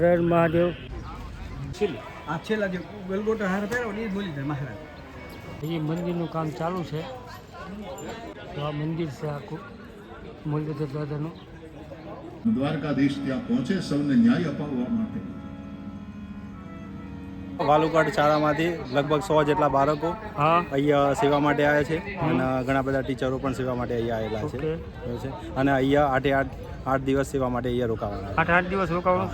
હર હર મહાદેવ. આ છેલ્લા જે ગલગોટો હાર પહેરો ને એ બોલી દે મહારાજ. એ મંદિરનું કામ ચાલુ છે. તો આ મંદિર છે આખું મુરલીધર દાદાનું. દ્વારકાધીશ ત્યાં પહોંચે સૌને ન્યાય અપાવવા માટે. વાલુકાડ શાળામાંથી લગભગ 100 જેટલા બાળકો હા અહીંયા સેવા માટે આવ્યા છે અને ઘણા બધા ટીચરો પણ સેવા માટે અહીંયા આવેલા છે. ઓકે. બરાબર છે. અને અહીંયા 8 દિવસ સેવા માટે અહીંયા રોકાવાના 8 દિવસ રોકાવાનું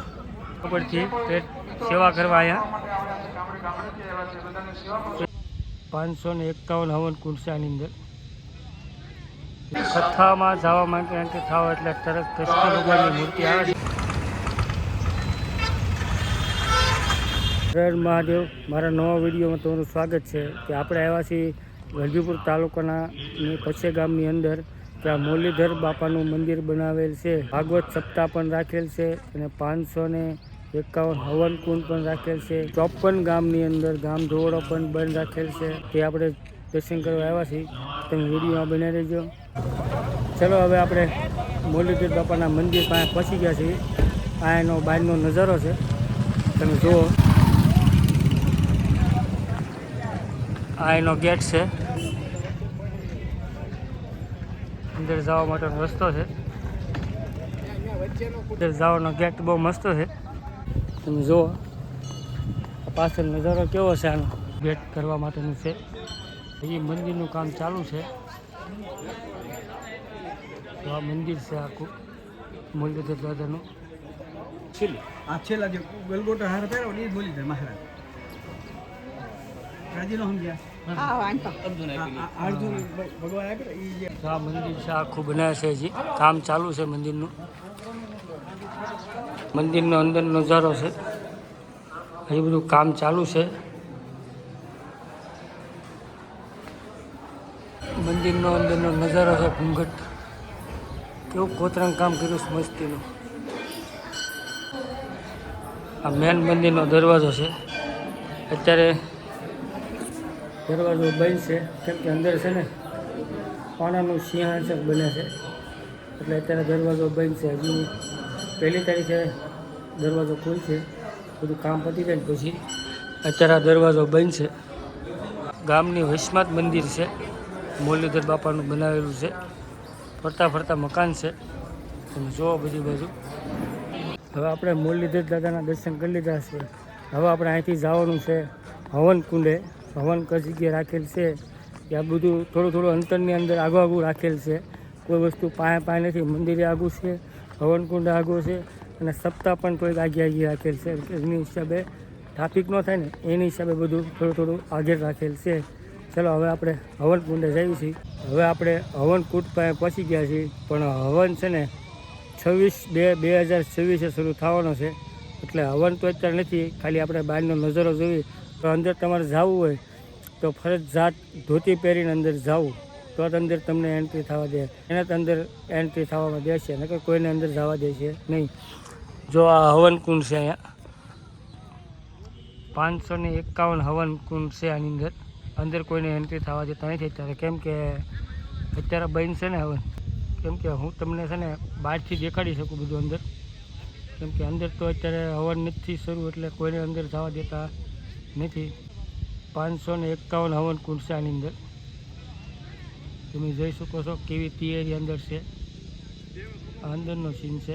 ખબરથી પેટ સેવા કરવા આવ્યા. 551 હવન કુંડ છે આની અંદર. કથામાં જવા માટે એન્ટ્રી થાવ એટલે તરત કૃષ્ણ ભગવાનની મૂર્તિ આવે છે. હર હર મહાદેવ. મારા નવા વિડીયોમાં તમારું સ્વાગત છે. કે આપણે આવ્યા છીએ ગરજીપુર તાલુકાના પછે ગામની અંદર. ત્યાં મુરલીધર બાપાનું મંદિર બનાવેલ છે. ભાગવત સપ્તાહ પણ રાખેલ છે અને 551 હવન કુંડ પણ રાખેલ છે. 54 ગામની અંદર ગામ ધોવડો પણ બંધ રાખેલ છે. તે આપણે દર્શન કરવા આવ્યા છીએ. તમે વિડીયોમાં બની રહેજો. ચલો હવે આપણે મુરલીધર બાપાના મંદિર પાસે પહોંચી ગયા છીએ. આ એનો બહારનો નજારો છે, તમે જુઓ. આ એનો ગેટ છે. અંદર જવા માટેનો રસ્તો છે. અંદર જવાનો ગેટ બહુ મસ્ત છે, તમે જુઓ. પાછળ નજારો કેવો છે આનો. ગેટ કરવા માટેનું છે. એ મંદિરનું કામ ચાલુ છે. તો આ મંદિર છે આખું મુરલીધર દાદાનું. આ છેલ્લા જે ગલગોટો હાર પહેરો ને એ બોલી દે મહારાજ. રાજી નો સમજ્યા. અર્જુન ભગવાન આપે એ જે તો આ મંદિર છે આખું બનાવે છે. હજી કામ ચાલુ છે મંદિરનું. મંદિરનો અંદરનો નજારો છે. હજી બધું કામ ચાલુ છે. મંદિરનો અંદરનો નજારો છે. ઘૂંઘટ કેવું કોતરંગ કામ કર્યું છે મસ્તીનું. આ મેન મંદિરનો દરવાજો છે. અત્યારે દરવાજો બંધ છે કેમ કે અંદર છે ને પાણાનું સિંહાસન બને છે, એટલે અત્યારે દરવાજો બંધ છે. હજુ 1 તારીખે દરવાજો ખુલશે. બધું કામ પતી જાય ને પછી. અત્યારે આ દરવાજો બંધ છે. ગામની વૈષ્ણવ મંદિર છે. મુરલીધર બાપાનું બનાવેલું છે. ફરતા ફરતા મકાન છે, તમે જુઓ બધી બાજુ. હવે આપણે મુરલીધર દાદાના દર્શન કરી લીધા છે. હવે આપણે અહીંથી જવાનું છે હવન કુંડે. હવન કઈ જગ્યાએ રાખેલ છે ત્યાં બધું થોડું થોડું અંતરની અંદર આગું આગું રાખેલ છે. કોઈ વસ્તુ પાસે નથી. મંદિરે આગું છે, હવન કુંડ આગું છે અને સપ્તાહ પણ થોડીક આગી રાખેલ છે. એની હિસાબે ટ્રાફિક ન થાય ને એની હિસાબે બધું થોડું થોડું આગળ રાખેલ છે. ચલો હવે આપણે હવન કુંડે જઈએ છીએ. હવે આપણે હવન કુંડ પાસે પહોંચી ગયા છીએ, પણ હવન છે ને 26/2/2026 શરૂ થવાનો છે. એટલે હવન તો અત્યારે નથી. ખાલી આપણે બહારનો નજારો જોઈએ. તો અંદર તમારે જવું હોય તો ફરજિયાત ધોતી પહેરીને અંદર જવું, તો જ અંદર તમને એન્ટ્રી થવા દે. એને જ અંદર એન્ટ્રી થવામાં દેશે, નકર કોઈને અંદર જવા દેશે નહીં. જો આ હવન કુંડ છે. અહીંયા 551 હવન કુંડ છે. આની અંદર અંદર કોઈને એન્ટ્રી થવા દેતા નથી અત્યારે, કેમ કે અત્યારે બંધ છે ને હવન. કેમ કે હું તમને છે ને બહારથી દેખાડી શકું બધું અંદર, કેમ કે અંદર તો અત્યારે હવન નથી શરૂ, એટલે કોઈને અંદર જવા દેતા નથી. 551 હવન કુંડ છે આની અંદર. તમે જોઈ શકો છો કેવી તૈયારી અંદર છે. આ અંદરનો સીન છે.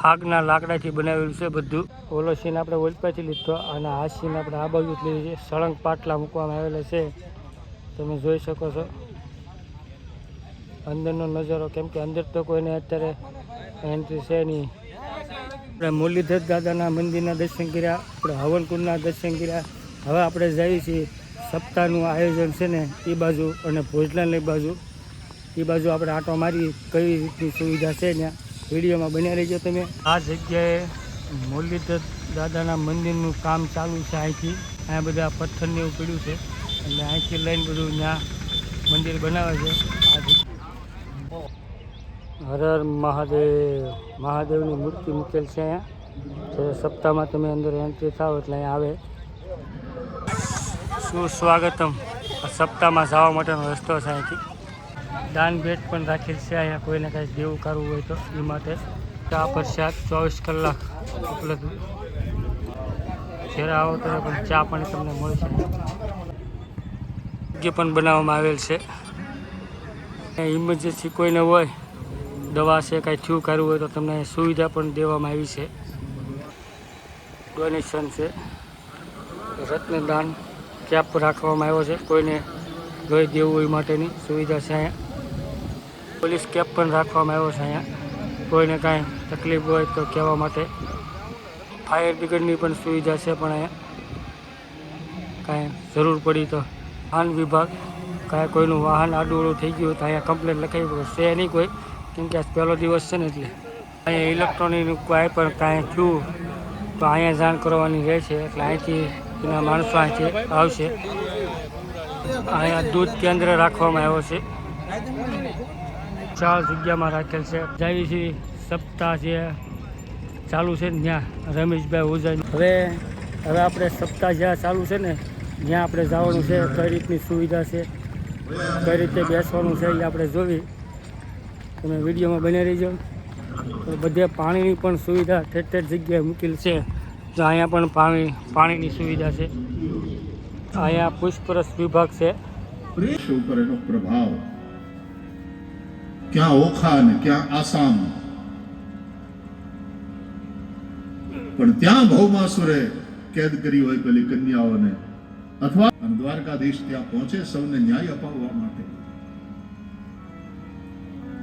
આગના લાકડાથી બનાવેલું છે બધું. ઓલો સીન આપણે ઓલપાથી લીધો અને આ સીન આપણે આ બાજુ જ લીધું છે. સળંગ પાટલા મૂકવામાં આવેલા છે, તમે જોઈ શકો છો અંદરનો નજારો. કેમ કે અંદર તો કોઈને અત્યારે એન્ટ્રી છે નહીં. આપણે મુરલીધર દાદાના મંદિરના દર્શન કર્યા, આપણે હવનકુંડના દર્શન કર્યા. હવે આપણે જઈએ છીએ સપ્તાહનું આયોજન છે ને એ બાજુ અને ભોજનાલય બાજુ. એ બાજુ આપણે આંટો મારી કઈ રીતની સુવિધા છે ત્યાં. વિડીયોમાં બન્યા રહીજો તમે. આ જગ્યાએ મુરલીધર દાદાના મંદિરનું કામ ચાલુ છે. અહીંથી અહીંયા બધા પથ્થરને એવું પડ્યું છે, એટલે અહીંથી લઈને બધું ત્યાં મંદિર બનાવે છે. હર હર મહાદેવ. મહાદેવની મૂર્તિ મૂકેલ છે અહીંયા. જે સપ્તાહમાં તમે અંદર એન્ટ્રી થાવ એટલે અહીંયા આવે. સુસ્વાગતમ. આ સપ્તાહમાં જવા માટેનો રસ્તો છે અહીંથી. દાન ભેટ પણ રાખેલ છે અહીંયા, કોઈને કાંઈ દેવું કરવું હોય તો એ માટે. ચા પ્રસાદ 24 કલાક ઉપલબ્ધ. જ્યારે આવો ત્યારે પણ ચા પાણી તમને મળશે. જે પણ બનાવવામાં આવેલ છે. ઇમરજન્સી કોઈને હોય, દવા છે, કાંઈ થયું કરવું હોય તો તમને સુવિધા પણ દેવામાં આવી છે. ડોનેશન છે, રત્નદાન કેમ્પ રાખવામાં આવ્યો છે. કોઈને લોહી દેવું હોય માટેની સુવિધા છે અહીંયા. પોલીસ કેમ્પ પણ રાખવામાં આવ્યો છે અહીંયા. કોઈને કાંઈ તકલીફ હોય તો કહેવા માટે. ફાયર બ્રિગેડની પણ સુવિધા છે, પણ અહીંયા કાંઈ જરૂર પડી તો વાહન વિભાગ કાંઈ કોઈનું વાહન આડું થઈ ગયું તો અહીંયા કમ્પ્લેન લખાવી પડે છે નહીં કોઈ, કેમ કે આજ પહેલો દિવસ છે ને એટલે અહીંયા ઇલેક્ટ્રોનિકનું કોઈ પણ કાંઈ થયું તો અહીંયા જાણ કરવાની રહે છે. એટલે અહીંથી એના માણસો અહીંથી આવશે. અહીંયા દૂધ કેન્દ્ર રાખવામાં આવ્યો છે. 4 જગ્યામાં રાખેલ છે. જાવીસી સપ્તાહ જે ચાલુ છે ને ત્યાં રમેશભાઈ ઉજાની હવે આપણે સપ્તાહ જ્યાં ચાલુ છે ને ત્યાં આપણે જવાનું છે. કઈ રીતની સુવિધા છે, કઈ રીતે બેસવાનું છે એ આપણે જોવી. તમે વિડીયોમાં બની રહીજો. તો બધે પાણીની પણ સુવિધા ઠેર જગ્યાએ મૂકેલ છે. તો અહીંયા પણ પાણીની સુવિધા છે. અહીંયા પુષ્પરસ વિભાગ છે. પ્રેશ ઉપર એનો પ્રભાવ ક્યાં ઓખા ને ક્યાં આસામ, પણ ત્યાં ભૌમાસુરે કેદ કરી હોય પેલી કન્યાઓને, અથવા દ્વારકાધીશ ત્યાં પહોંચે સૌને ન્યાય અપાવવા માટે.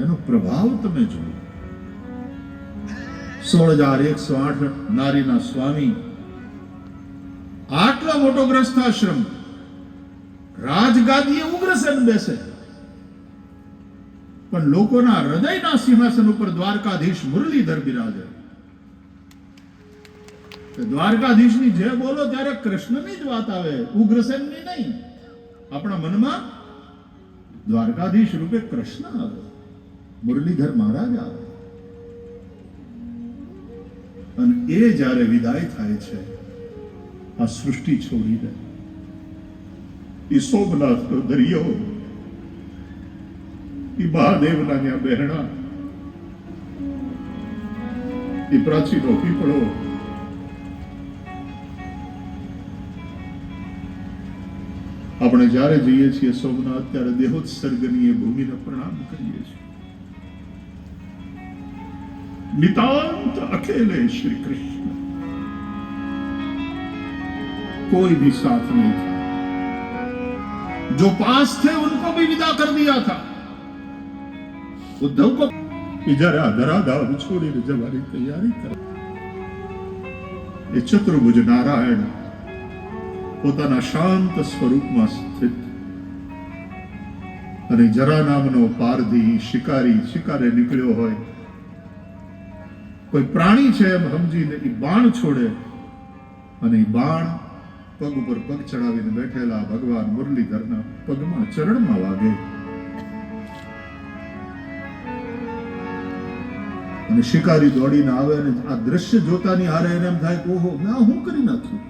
એનો પ્રભાવ તમે જુઓ. 16,108 નારીના સ્વામી, આટલો મોટો ગ્રસ્થાશ્રમ, રાજગાદીએ ઉગ્રસેન બેસે, પણ લોકોના હૃદયના સિંહાસન ઉપર દ્વારકાધીશ મુરલીધર બિરાજે. દ્વારકાધીશની જે બોલો ત્યારે કૃષ્ણની જ વાત આવે, ઉગ્રસેનની નહીં. આપણા મનમાં દ્વારકાધીશ રૂપે કૃષ્ણ આવે, મુરલીધર મહારાજ આવે. અને એ જ્યારે વિદાય થાય છે આ સૃષ્ટિ છોડીને, એ સોમનાથનો દરિયો, એ મહાદેવના ત્યાં બહેણા, એ પ્રાચીનો પીપળો, આપણે જ્યારે જઈએ છીએ સોમનાથ ત્યારે દેહોત્સર્ગની એ ભૂમિને પ્રણામ કરીએ છીએ. नितांत अकेले श्री कृष्ण, कोई भी साथ नहीं था. जो पास थे उनको भी विदा कर दिया था. उद्धव को जरा धराधाम छोड़ीने जवानी तैयारी कर. એ ચતુર્ભુજ નારાયણ પોતાના શાંત સ્વરૂપમાં સ્થિત અને જરા નામનો પારધી શિકારે નીકળ્યો હોય, કોઈ પ્રાણી છે એમ સમજીને એ બાણ છોડે અને એ બાણ પગ ઉપર પગ ચડાવીને બેઠેલા ભગવાન મુરલીધરના પગમાં ચરણમાં વાગે. અને શિકારી દોડીને આવે અને આ દ્રશ્ય જોતાની હારે એને એમ થાય કે ઓહો, મેં હું કરી નાખ્યું,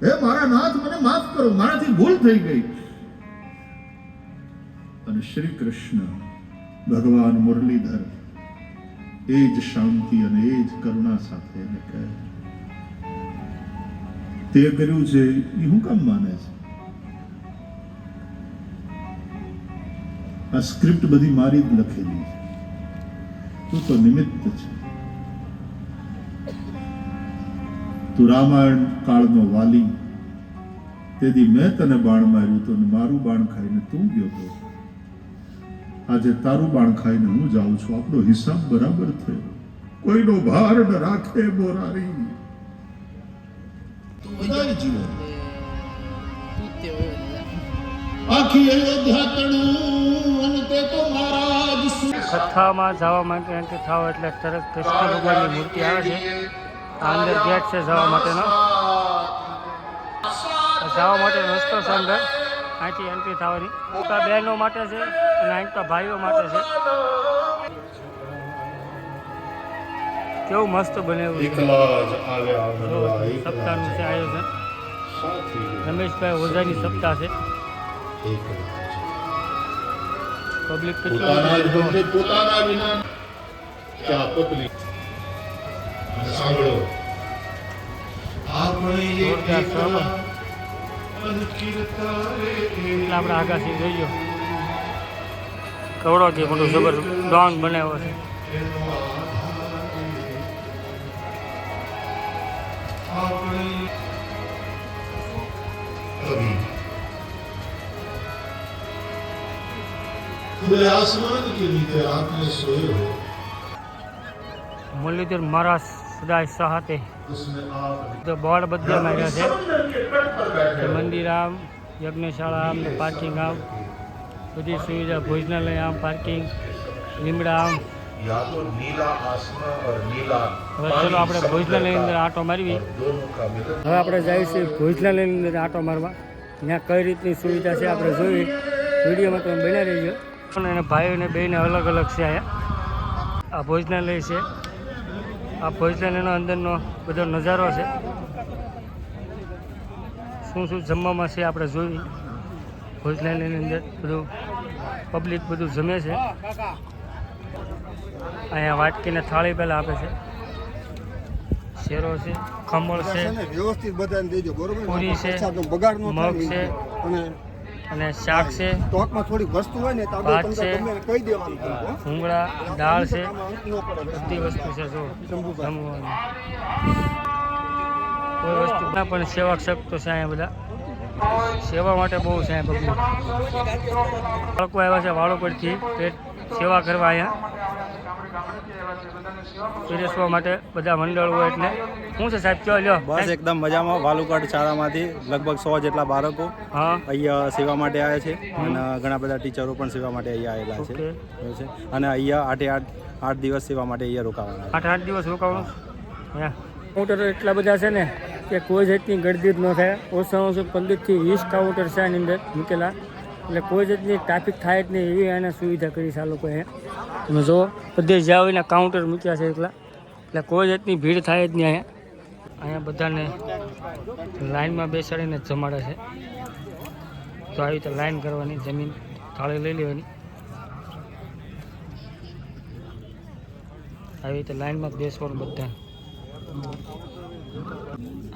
હે મારા નાથ મને માફ કરો, મારાથી ભૂલ થઈ ગઈ. અને શ્રી કૃષ્ણ ભગવાન મુરલીધર એ જ શાંતિ અને એ જ કરુણા સાથે એને કહે, તે કર્યું છે એ હું કામ માને છે? આ સ્ક્રિપ્ટ બધી મારી જ લખેલી છે, તું તો નિમિત્ત છે. તું રામાયણ કાળનો વાલી, તેથી મેં તને બાણ માર્યું તો મારું બાણ ખાઈને તું ગયો તો. આજે તારું બાણ ખાઈને હું જાઉં છું. આપણો હિસાબ બરાબર થયો. કોઈનો ભાર ન રાખે બોરારી. આખી અયોધ્યા તણું અને તે તો મહારાજ. કથામાં જવા માટે એન્ટ્રી થાવ એટલે તરત કૃષ્ણ ભગવાનની મૂર્તિ આવે છે. આ અંદર ગેટ છે જવા માટેનો. જવા માટેનો રસ્તો છે અંદર, અહીંથી એન્ટ્રી થવાની. મોટા બહેનો માટે છે અને અહીં તો ભાઈઓ માટે છે. કેવું મસ્ત બનાવ્યું છે. સપ્તાહનું છે આયોજન. રમેશભાઈ ઓઝાની સપ્તાહ છે. પબ્લિક કેટલું પોતાના વિના સાંભળો જોરદાર સબ એટલે આપણે આગાથી જોઈએ કવડો કે મોટું જબર ડોંગ બનાવ્યો છે. खुले आसमान के नीचे रात में सोए हो મુરલીધર મહારાજ સદાય સહાતે उसने आप તો બોર્ડ બધા માર્યા છે समुद्र के तट पर बैठे કે हो। મંદિર આમ યજ્ઞશાળા આમ ને પાર્કિંગ આમ બધી સુવિધા ભોજનાલય આમ પાર્કિંગ લીમડા આમ. या तो नीला आसमान और नीला હવે ચલો આપણે ભોજનાલયની અંદર આંટો મારવી. दोनों का मिलन હવે આપણે જઈએ છીએ ભોજનાલયની અંદર આંટો મારવા. ત્યાં કઈ રીતની સુવિધા છે આપણે જોઈ વિડીયોમાં તમે બના રહીજો. અને ભાઈ અને બહેને અલગ અલગ છે અહીંયા. આ ભોજનાલય છે. આ ભોજનાલયનો અંદરનો બધો નજારો છે. શું શું જમવામાં છે આપણે જોઈ. ભોજનાલયની અંદર બધું પબ્લિક બધું જમે છે. અહીંયા વાટકીને થાળી પહેલાં આપે છે. શેરો છે, ખમણ છે, વ્યવસ્થિત બધાને દેજો બરોબર પૂરી છે, પ્રસાદનો બગાડ ન થાય મગ છે અને અને શાક છે, સ્ટોકમાં થોડીક વસ્તુ હોય ને તો ભાત આપણે છે, તમને કહી દેવાનું છે, હો. ભૂંગળા, દાળ છે, આમાં અંત ન પડે. બધી વસ્તુ છે. જો શંભુભાઈ. જમવાનું કોઈ વસ્તુ ના પણ સેવા શકતો છે અહીંયા બધા. સેવા માટે બહુ છે અહીંયા પબ્લિક. બાળકો આવ્યા છે વાળોપડથી પેટ સેવા કરવા અહીંયા પીરસવા માટે બધા મંડળ હોય એટલે શું છે સાહેબ કયો લ્યો. બસ એકદમ મજામાં. વાલુકડ શાળામાંથી લગભગ 100 જેટલા બાળકો હા અહીંયા સેવા માટે આવ્યા છે અને ઘણા બધા ટીચરો પણ સેવા માટે અહીંયા આવેલા છે. ઓકે. એવું છે અને અહીંયા 8 દિવસ સેવા માટે અહીંયા રોકાવાના છે. 8 દિવસ રોકાવાનું અહીંયા કાઉન્ટર એટલા બધા છે ને કે કોઈ જાતની ગળદી જ ન થાય. ઓછામાં ઓછું 15 થી 20 કાઉન્ટર છે આની અંદર મૂકેલા. એટલે કોઈ જાતની ટ્રાફિક થાય જ નહીં એવી એને સુવિધા કરી છે આ લોકો અહીંયા. તમે જુઓ બધે જ્યાં એના કાઉન્ટર મૂક્યા છે એટલા. એટલે કોઈ જાતની ભીડ થાય જ નહીં અહીંયા. અહીંયા બધાને લાઇનમાં બેસાડીને જ જમાડે છે. તો આવી રીતે લાઇન કરવાની, જમીન થાળી લઈ લેવાની. આવી રીતે લાઇનમાં જ બેસવાનું બધા.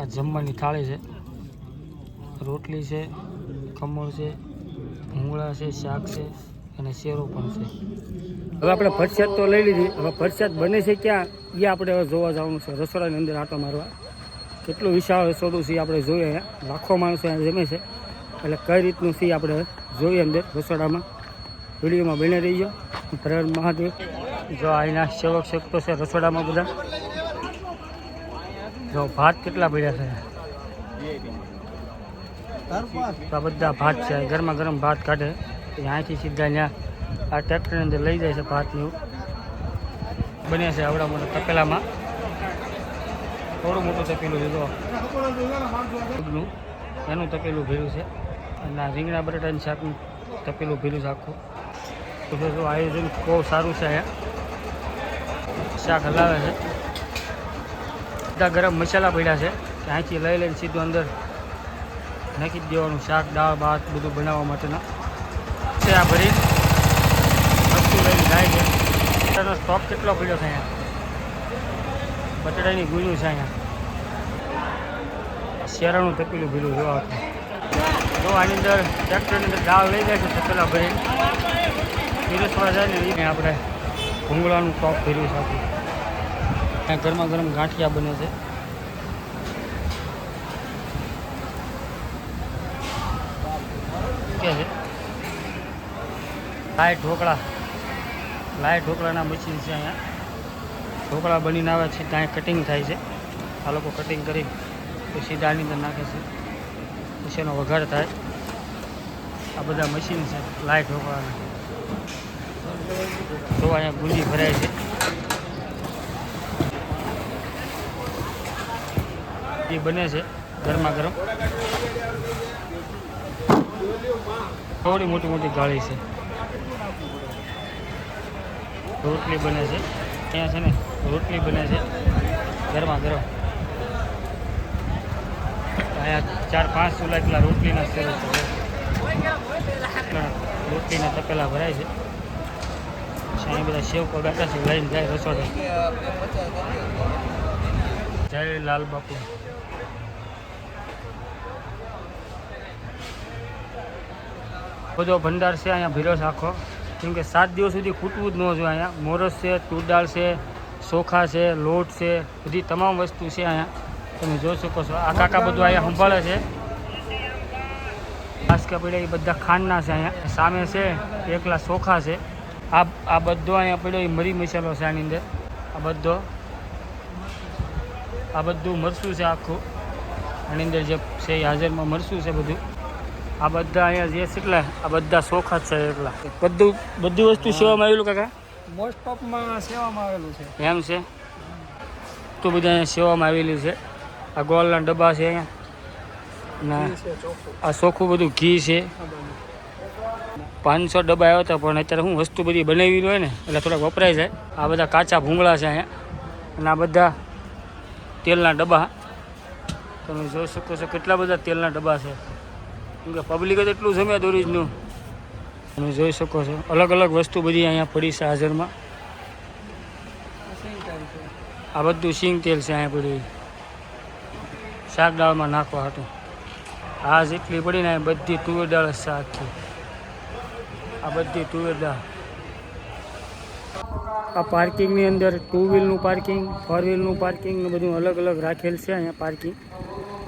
આ જમવાની થાળી છે. રોટલી છે, ખમણ છે, ભૂંગળા છે, શાક છે અને શેરો પણ છે. હવે આપણે ફરસાદ તો લઈ લીધી. હવે ફરસાદ બને છે ક્યાં એ આપણે હવે જોવા જવાનું છે. રસોડાની અંદર આંટો મારવા. કેટલું વિશાળ રસોડું છે આપણે જોઈએ અહીંયા. લાખો માણસો અહીંયા જમે છે. એટલે કઈ રીતનું છે આપણે જોઈએ અંદર રસોડામાં. વિડીયોમાં બની રહીજો. હર હર મહાદેવ. જો અહીંના સેવક શકતો છે રસોડામાં બધા. જો ભાત કેટલા પડ્યા છે. તો આ બધા ભાત છે. ગરમા ગરમ ભાત કાઢે અહીંયાથી સીધા ત્યાં આ ટ્રેક્ટરની અંદર લઈ જાય છે. ભાતની બને છે આવડા મોટા તપેલામાં. થોડું મોટું તપેલું છે જો દૂધનું એનું તપેલું ભર્યું છે. અને આ રીંગણા બટાટાની શાકનું તપેલું ભર્યું છે આખું. તો જો આયોજન બહુ સારું છે અહીંયા. શાક હલાવે છે. બધા ગરમ મસાલા પડ્યા છે. અહીંથી લઈ લઈને સીધું અંદર નાખી જ દેવાનું. શાક, દાળ, ભાત બધું બનાવવા માટેના છે. આ ભરી વસ્તુ લઈને જાય છે. બટાટાનો સ્ટોક કેટલો પડ્યો છે અહીંયા. બટાટાની ગુંજું છે અહીંયા. શેરાનું તપેલું ભીલું જોવા જો આની અંદર ટ્રેક્ટરની અંદર દાળ લઈ જાય છે તપેલા ભરી પીરસવા જાય ને એને આપણે ભૂંગળાનું ટોપ ભર્યું છે આપણું. અહીંયા ગરમા ગરમ ગાંઠિયા બને છે. કે છે લાઈટ ઢોકળાના મશીન છે અહીંયા. ઢોકળા બનીને આવે છે ત્યાં કટિંગ થાય છે. આ લોકો કટિંગ કરી પછી સીધા આની અંદર નાખે છે. પછી એનો વઘાર થાય. આ બધા મશીન છે લાઈટ ઢોકળાના. તો અહીંયા ગુંજી ભરાય છે. એ બને છે ગરમા ગરમ. થોડી મોટી મોટી ગાળી છે. રોટલી બને છે ત્યાં છે ને રોટલી બને છે ગરમા ગરમ. અહીંયા 4-5 ચૂલા એટલા રોટલીના શરૂ છે. રોટલીના તપેલા ભરાય છે. અહીં બધા સેવકો બેઠા છે લઈને જાય રસોડે. જય લાલ બાપુ. બધો ભંડાર છે અહીંયા ભીરો છે આખો, કેમ કે 7 દિવસ સુધી ખૂટવું જ ન જોઈએ. અહીંયા મોરસ છે, તૂર દાળ છે, ચોખા છે, લોટ છે, બધી તમામ વસ્તુ છે અહીંયા તમે જોઈ શકો છો. આ કાકા બધું અહીંયા સંભાળે છે. બાસકા પડ્યા એ બધા ખાંડના છે. અહીંયા સામે છે એકલા ચોખા છે. આ બધો અહીંયા પડ્યો એ મરી મસાલો છે આની અંદર. આ બધું મરચું છે આખું આની અંદર જે છે એ હાજરમાં મરચું છે બધું. આ બધા અહીંયા જે છે એટલે આ બધા ચોખા જ છે એકલા. બધી વસ્તુ સેવામાં આવેલું કાકા? મોસ્ટ ઓફમાં સેવામાં આવેલું છે. એમ છે તો બધા અહીંયા સેવામાં આવેલી છે. આ ગોળના ડબ્બા છે અહીંયા અને આ ચોખ્ખું બધું ઘી છે. 500 ડબ્બા આવ્યા હતા, પણ અત્યારે શું વસ્તુ બધી બનાવી હોય ને એટલે થોડાક વપરાય જાય. આ બધા કાચા ભૂંગળા છે અહીંયા અને આ બધા તેલના ડબ્બા. તમે જોઈ શકો છો કેટલા બધા તેલના ડબ્બા છે, કેમ કે પબ્લિક જ એટલું જમે દોરીજનું. તમે જોઈ શકો છો અલગ અલગ વસ્તુ બધી અહીંયા પડી છે હાજરમાં. આ બધું સિંગ તેલ છે અહીંયા પડ્યું શાક દાળમાં નાખવા હતું. આ જેટલી પડી ને બધી તુવેર દાળ જ છે આખી. આ બધી તુવેર દાળ. આ પાર્કિંગની અંદર 2 વ્હીલનું પાર્કિંગ, 4 વ્હીલનું પાર્કિંગ ને બધું અલગ અલગ રાખેલ છે અહીંયા પાર્કિંગ.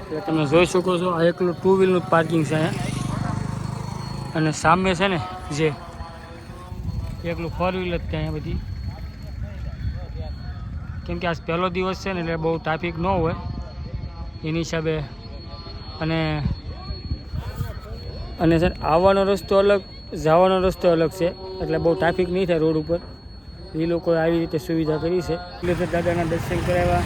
એટલે તમે જોઈ શકો છો આ એકલું 2 વ્હીલનું જ પાર્કિંગ છે અહીંયા. અને સામે છે ને જે એકલું 4 વ્હીલ જ ત્યાં અહીંયા બધી, કેમ કે આજ પહેલો દિવસ છે ને એટલે બહુ ટ્રાફિક ન હોય એની હિસાબે. અને છે ને આવવાનો રસ્તો અલગ, જવાનો રસ્તો અલગ છે, એટલે બહુ ટ્રાફિક નહીં થાય રોડ ઉપર. એ લોકોએ આવી રીતે સુવિધા કરી છે. એટલે દાદાના દર્શન કરાવ્યા,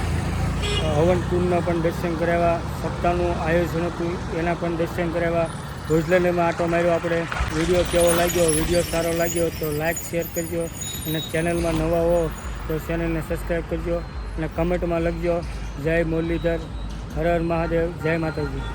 હવન કુંડના પણ દર્શન કરાવ્યા, સપ્તાહનું આયોજન હતું એના પણ દર્શન કરાવ્યા. ભોજલનમાં આટો માર્યો આપણે. વિડીયો કેવો લાગ્યો? વિડીયો સારો લાગ્યો તો લાઇક શેર કરજો, અને ચેનલમાં નવા હો તો ચેનલને સબસ્ક્રાઈબ કરજો અને કમેન્ટમાં લખજો જય મુરલીધર, હર હર મહાદેવ, જય માતાજી.